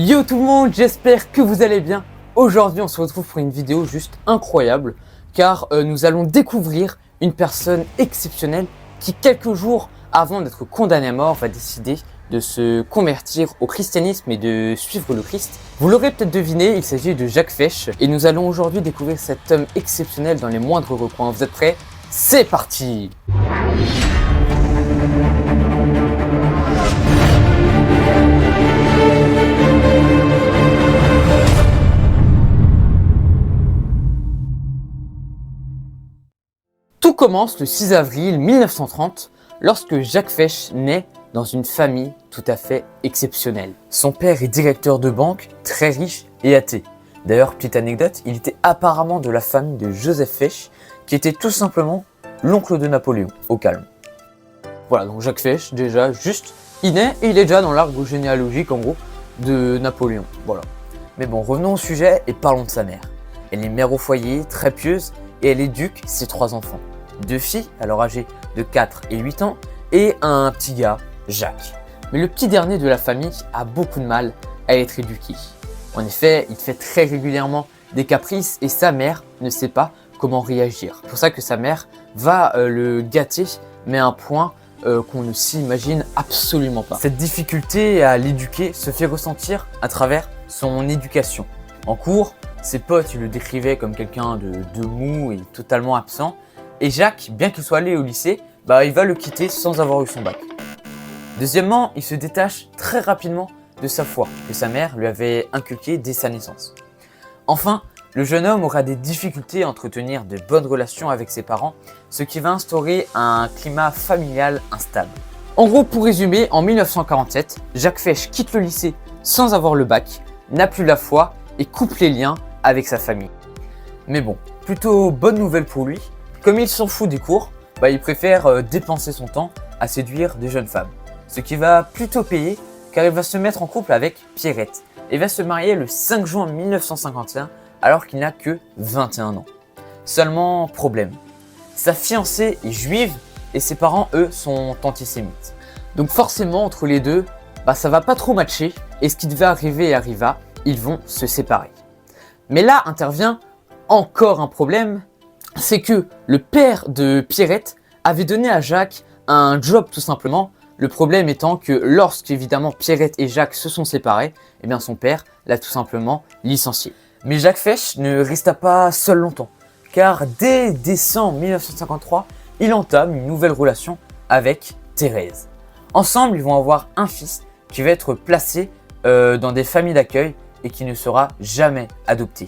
Yo tout le monde, j'espère que vous allez bien. Aujourd'hui on se retrouve pour une vidéo juste incroyable car nous allons découvrir une personne exceptionnelle qui quelques jours avant d'être condamné à mort va décider de se convertir au christianisme et de suivre le Christ. Vous l'aurez peut-être deviné, il s'agit de Jacques Fesch et nous allons aujourd'hui découvrir cet homme exceptionnel dans les moindres recoins. Vous êtes prêts? C'est parti! Tout commence le 6 avril 1930 lorsque Jacques Fesch naît dans une famille tout à fait exceptionnelle. Son père est directeur de banque, très riche et athée. D'ailleurs, petite anecdote, il était apparemment de la famille de Joseph Fesch, qui était tout simplement l'oncle de Napoléon, au calme. Voilà, donc Jacques Fesch, déjà, juste, il naît et il est déjà dans l'arbre généalogique, en gros, de Napoléon. Voilà. Mais bon, revenons au sujet et parlons de sa mère. Elle est mère au foyer, très pieuse, et elle éduque ses 3 enfants. 2 filles, alors âgées de 4 et 8 ans, et un petit gars, Jacques. Mais le petit dernier de la famille a beaucoup de mal à être éduqué. En effet, il fait très régulièrement des caprices et sa mère ne sait pas comment réagir. C'est pour ça que sa mère va le gâter, mais à un point qu'on ne s'imagine absolument pas. Cette difficulté à l'éduquer se fait ressentir à travers son éducation. En cours, ses potes le décrivaient comme quelqu'un de mou et totalement absent. Et Jacques, bien qu'il soit allé au lycée, il va le quitter sans avoir eu son bac. Deuxièmement, il se détache très rapidement de sa foi, que sa mère lui avait inculquée dès sa naissance. Enfin, le jeune homme aura des difficultés à entretenir de bonnes relations avec ses parents, ce qui va instaurer un climat familial instable. En gros, pour résumer, en 1947, Jacques Fesch quitte le lycée sans avoir le bac, n'a plus la foi et coupe les liens avec sa famille. Mais bon, plutôt bonne nouvelle pour lui, comme il s'en fout des cours, il préfère dépenser son temps à séduire des jeunes femmes. Ce qui va plutôt payer car il va se mettre en couple avec Pierrette et va se marier le 5 juin 1951 alors qu'il n'a que 21 ans. Seulement problème, sa fiancée est juive et ses parents eux sont antisémites. Donc forcément entre les deux, ça va pas trop matcher et ce qui devait arriver arriva, ils vont se séparer. Mais là intervient encore un problème, c'est que le père de Pierrette avait donné à Jacques un job tout simplement. Le problème étant que lorsqu'évidemment Pierrette et Jacques se sont séparés, son père l'a tout simplement licencié. Mais Jacques Fesch ne resta pas seul longtemps, car dès décembre 1953, il entame une nouvelle relation avec Thérèse. Ensemble, ils vont avoir un fils qui va être placé dans des familles d'accueil et qui ne sera jamais adopté.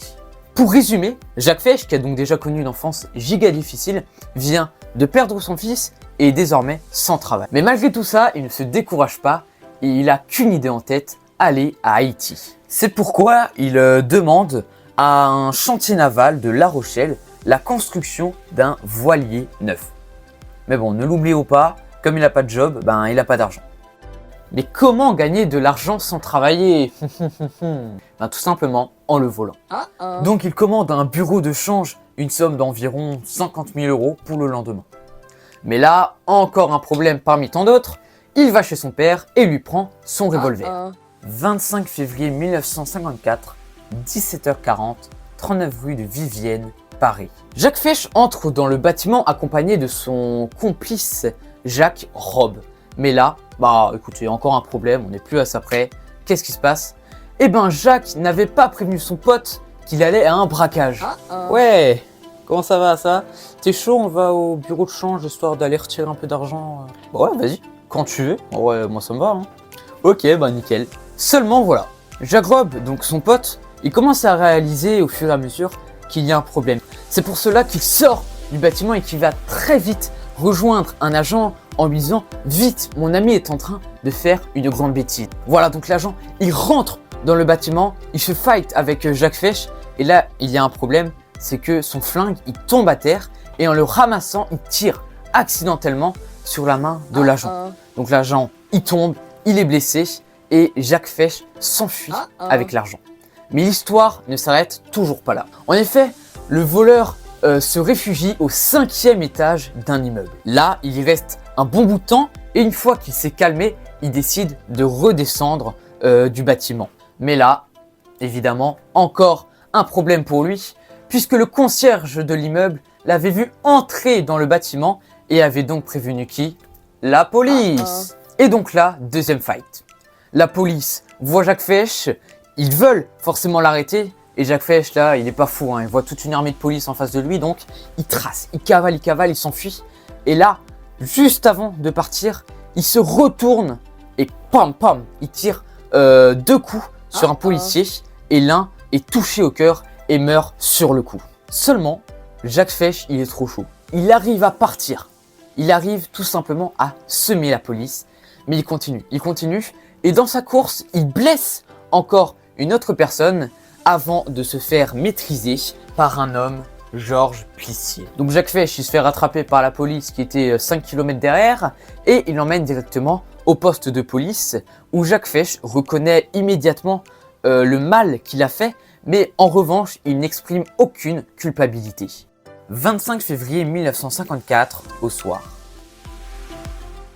Pour résumer, Jacques Fesch, qui a donc déjà connu une enfance giga difficile, vient de perdre son fils et est désormais sans travail. Mais malgré tout ça, il ne se décourage pas et il n'a qu'une idée en tête, aller à Haïti. C'est pourquoi il demande à un chantier naval de La Rochelle la construction d'un voilier neuf. Mais bon, ne l'oublions pas, comme il n'a pas de job, il n'a pas d'argent. Mais comment gagner de l'argent sans travailler? Tout simplement en le volant. Donc il commande à un bureau de change une somme d'environ 50 000 € pour le lendemain. Mais là, encore un problème parmi tant d'autres, il va chez son père et lui prend son revolver. 25 février 1954, 17h40, 39 rue de Vivienne, Paris. Jacques Fesch entre dans le bâtiment accompagné de son complice Jacques Robe. Mais là, écoutez, encore un problème, on n'est plus à ça près. Qu'est-ce qui se passe? Jacques n'avait pas prévenu son pote qu'il allait à un braquage. Ouais, comment ça va ça? T'es chaud, on va au bureau de change histoire d'aller retirer un peu d'argent? Ouais, vas-y, quand tu veux. Ouais, moi ça me va. Ok, nickel. Seulement voilà, Jacques Robe, donc son pote, il commence à réaliser au fur et à mesure qu'il y a un problème. C'est pour cela qu'il sort du bâtiment et qu'il va très vite rejoindre un agent en lui disant « Vite, mon ami est en train de faire une grande bêtise ». Voilà, donc l'agent, il rentre dans le bâtiment, il se fight avec Jacques Fesch et là, il y a un problème, c'est que son flingue, il tombe à terre et en le ramassant, il tire accidentellement sur la main de l'agent. Donc l'agent, il tombe, il est blessé et Jacques Fesch s'enfuit avec l'argent. Mais l'histoire ne s'arrête toujours pas là. En effet, le voleur se réfugie au 5e étage d'un immeuble. Là, il y reste un bon bout de temps et une fois qu'il s'est calmé, il décide de redescendre du bâtiment. Mais là, évidemment, encore un problème pour lui, puisque le concierge de l'immeuble l'avait vu entrer dans le bâtiment et avait donc prévenu qui? La police. Et donc là, deuxième fight. La police voit Jacques Fesch, ils veulent forcément l'arrêter, et Jacques Fesch là, il est pas fou, hein, il voit toute une armée de police en face de lui, donc il trace, il cavale, il s'enfuit. Et là, juste avant de partir, il se retourne et pam pam, il tire 2 coups sur un policier et l'un est touché au cœur et meurt sur le coup. Seulement, Jacques Fesch, il est trop chaud. Il arrive à partir. Il arrive tout simplement à semer la police, mais il continue et dans sa course, il blesse encore une autre personne avant de se faire maîtriser par un homme, Georges Plissier. Donc Jacques Fesch, il se fait rattraper par la police qui était 5 km derrière et il l'emmène directement au poste de police où Jacques Fesch reconnaît immédiatement le mal qu'il a fait, mais en revanche, il n'exprime aucune culpabilité. 25 février 1954 au soir.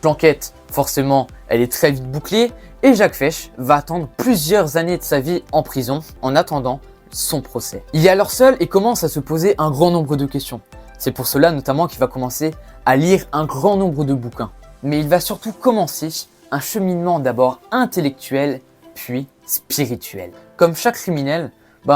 L'enquête, forcément, elle est très vite bouclée et Jacques Fesch va attendre plusieurs années de sa vie en prison en attendant son procès. Il est alors seul et commence à se poser un grand nombre de questions. C'est pour cela notamment qu'il va commencer à lire un grand nombre de bouquins. Mais il va surtout commencer un cheminement d'abord intellectuel puis spirituel. Comme chaque criminel,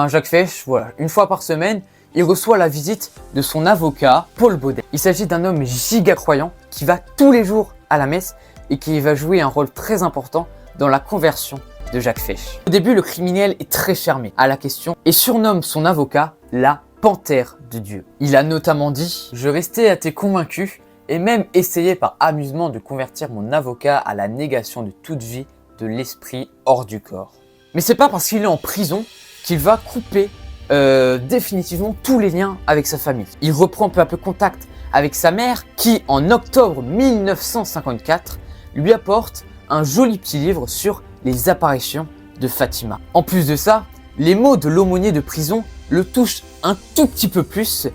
Jacques Fesch, voilà, une fois par semaine, il reçoit la visite de son avocat, Paul Baudet. Il s'agit d'un homme giga croyant qui va tous les jours à la messe et qui va jouer un rôle très important dans la conversion de Jacques Fesch. Au début, le criminel est très fermé à la question et surnomme son avocat la panthère de Dieu. Il a notamment dit « Je restais athée convaincu et même essayé par amusement de convertir mon avocat à la négation de toute vie de l'esprit hors du corps. » Mais c'est pas parce qu'il est en prison qu'il va couper définitivement tous les liens avec sa famille. Il reprend peu à peu contact avec sa mère qui, en octobre 1954, lui apporte un joli petit livre sur les apparitions de Fatima. En plus de ça, les mots de l'aumônier de prison le touchent un tout petit peu plus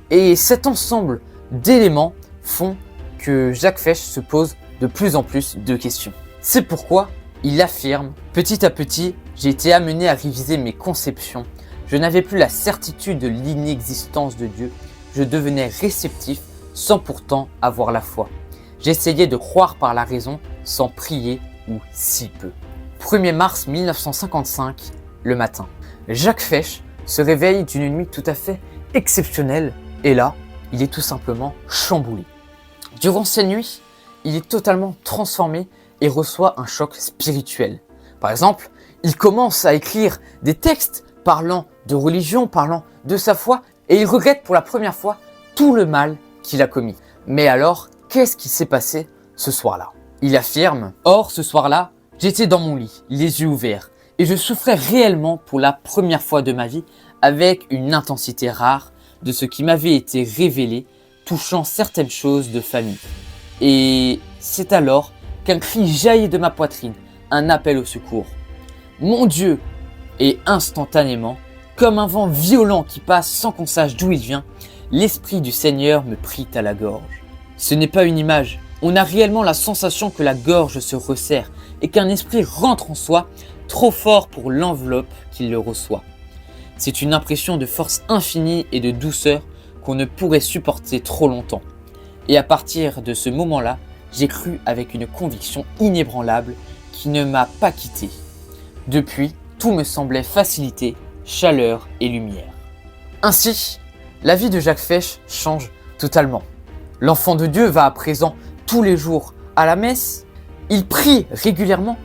et cet ensemble d'éléments font que Jacques Fesch se pose de plus en plus de questions. C'est pourquoi il affirme « Petit à petit, j'ai été amené à réviser mes conceptions. Je n'avais plus la certitude de l'inexistence de Dieu. Je devenais réceptif sans pourtant avoir la foi. J'essayais de croire par la raison sans prier ou si peu. » 1er mars 1955, le matin. Jacques Fesch se réveille d'une nuit tout à fait exceptionnelle et là, il est tout simplement chamboulé. Durant cette nuit, il est totalement transformé et reçoit un choc spirituel. Par exemple, il commence à écrire des textes parlant de religion, parlant de sa foi et il regrette pour la première fois tout le mal qu'il a commis. Mais alors, qu'est-ce qui s'est passé ce soir-là? Il affirme « Or, ce soir-là, j'étais dans mon lit, les yeux ouverts, et je souffrais réellement pour la première fois de ma vie avec une intensité rare de ce qui m'avait été révélé touchant certaines choses de famille. Et c'est alors qu'un cri jaillit de ma poitrine, un appel au secours. Mon Dieu! Et instantanément, comme un vent violent qui passe sans qu'on sache d'où il vient, l'Esprit du Seigneur me prit à la gorge. Ce n'est pas une image, on a réellement la sensation que la gorge se resserre et qu'un esprit rentre en soi, trop fort pour l'enveloppe qui le reçoit. C'est une impression de force infinie et de douceur qu'on ne pourrait supporter trop longtemps. Et à partir de ce moment-là, j'ai cru avec une conviction inébranlable qui ne m'a pas quitté. Depuis, tout me semblait facilité, chaleur et lumière. Ainsi, la vie de Jacques Fesch change totalement. L'enfant de Dieu va à présent tous les jours à la messe, il prie régulièrement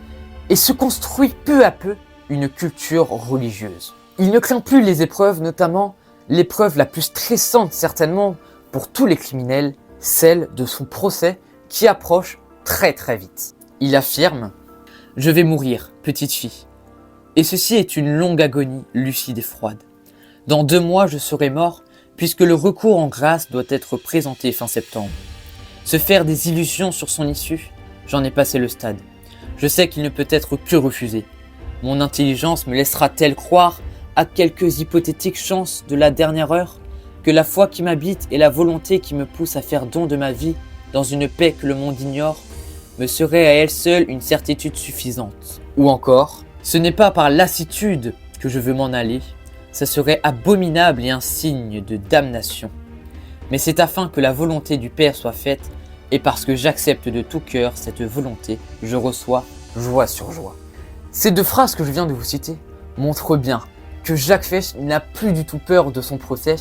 et se construit peu à peu une culture religieuse. Il ne craint plus les épreuves, notamment l'épreuve la plus stressante certainement pour tous les criminels, celle de son procès qui approche très vite. Il affirme « Je vais mourir, petite fille. Et ceci est une longue agonie lucide et froide. Dans 2 mois, je serai mort puisque le recours en grâce doit être présenté fin septembre. Se faire des illusions sur son issue, j'en ai passé le stade. Je sais qu'il ne peut être que refusé. Mon intelligence me laissera-t-elle croire à quelques hypothétiques chances de la dernière heure, que la foi qui m'habite et la volonté qui me pousse à faire don de ma vie dans une paix que le monde ignore, me serait à elle seule une certitude suffisante. Ou encore, Ce n'est pas par lassitude que je veux m'en aller, ça serait abominable et un signe de damnation. Mais c'est afin que la volonté du Père soit faite, et parce que j'accepte de tout cœur cette volonté, je reçois joie sur joie. Ces deux phrases que je viens de vous citer montrent bien que Jacques Fesch n'a plus du tout peur de son procès,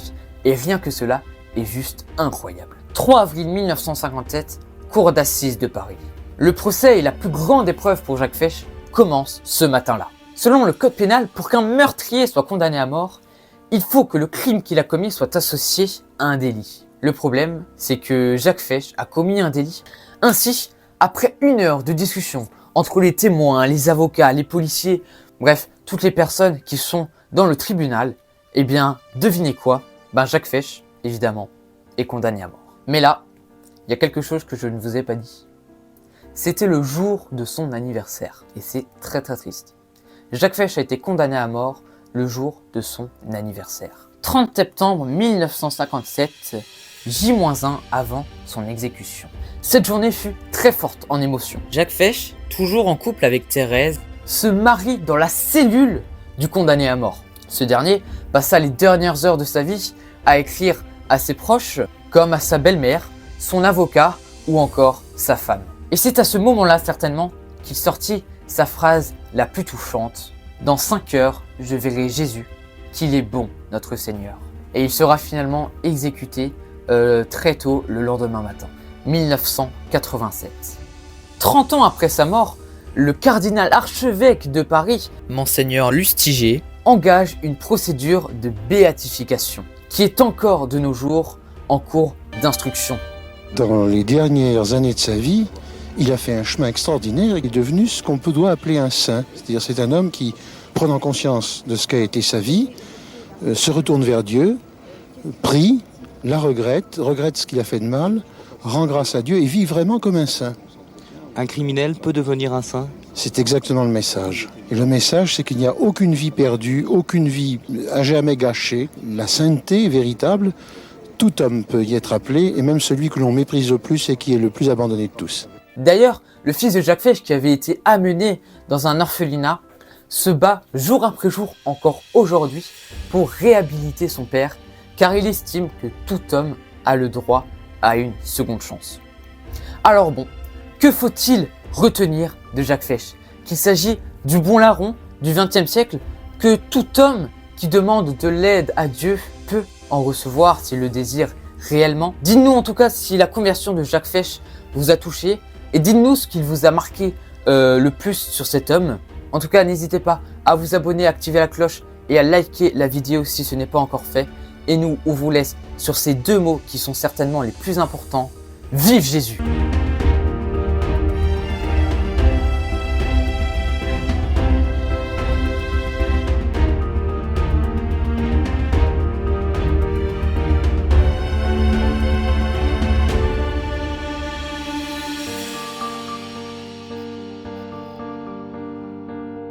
et rien que cela est juste incroyable. 3 avril 1957, cour d'assises de Paris. Le procès et la plus grande épreuve pour Jacques Fesch commencent ce matin-là. Selon le code pénal, pour qu'un meurtrier soit condamné à mort, il faut que le crime qu'il a commis soit associé à un délit. Le problème, c'est que Jacques Fesch a commis un délit. Ainsi, après 1 heure de discussion entre les témoins, les avocats, les policiers, bref, toutes les personnes qui sont dans le tribunal, eh bien, devinez quoi? Jacques Fesch, évidemment, est condamné à mort. Mais là, il y a quelque chose que je ne vous ai pas dit. C'était le jour de son anniversaire, et c'est très très triste. Jacques Fesch a été condamné à mort le jour de son anniversaire. 30 septembre 1957, J-1 avant son exécution. Cette journée fut très forte en émotion. Jacques Fesch, toujours en couple avec Thérèse, se marie dans la cellule du condamné à mort. Ce dernier passa les dernières heures de sa vie à écrire à ses proches, comme à sa belle-mère, son avocat ou encore sa femme. Et c'est à ce moment-là certainement qu'il sortit sa phrase la plus touchante. Dans 5 heures, je verrai Jésus, qu'il est bon, notre Seigneur. Et il sera finalement exécuté très tôt le lendemain matin, 1987. 30 ans après sa mort, le cardinal archevêque de Paris, Monseigneur Lustiger, engage une procédure de béatification qui est encore de nos jours en cours d'instruction. Dans les dernières années de sa vie, il a fait un chemin extraordinaire et est devenu ce qu'on doit appeler un saint. C'est-à-dire c'est un homme qui, prenant conscience de ce qu'a été sa vie, se retourne vers Dieu, prie, la regrette ce qu'il a fait de mal, rend grâce à Dieu et vit vraiment comme un saint. Un criminel peut devenir un saint? C'est exactement le message. Et le message, c'est qu'il n'y a aucune vie perdue, aucune vie à jamais gâchée. La sainteté véritable, tout homme peut y être appelé, et même celui que l'on méprise le plus et qui est le plus abandonné de tous. D'ailleurs, le fils de Jacques Fesch, qui avait été amené dans un orphelinat, se bat jour après jour, encore aujourd'hui, pour réhabiliter son père, car il estime que tout homme a le droit à une seconde chance. Alors bon, que faut-il retenir de Jacques Fesch? Qu'il s'agit du bon larron du XXe siècle, que tout homme qui demande de l'aide à Dieu peut en recevoir s'il le désire réellement. Dites-nous en tout cas si la conversion de Jacques Fesch vous a touché, et dites-nous ce qu'il vous a marqué le plus sur cet homme. En tout cas, n'hésitez pas à vous abonner, à activer la cloche et à liker la vidéo si ce n'est pas encore fait. Et nous, on vous laisse sur ces 2 mots qui sont certainement les plus importants. Vive Jésus!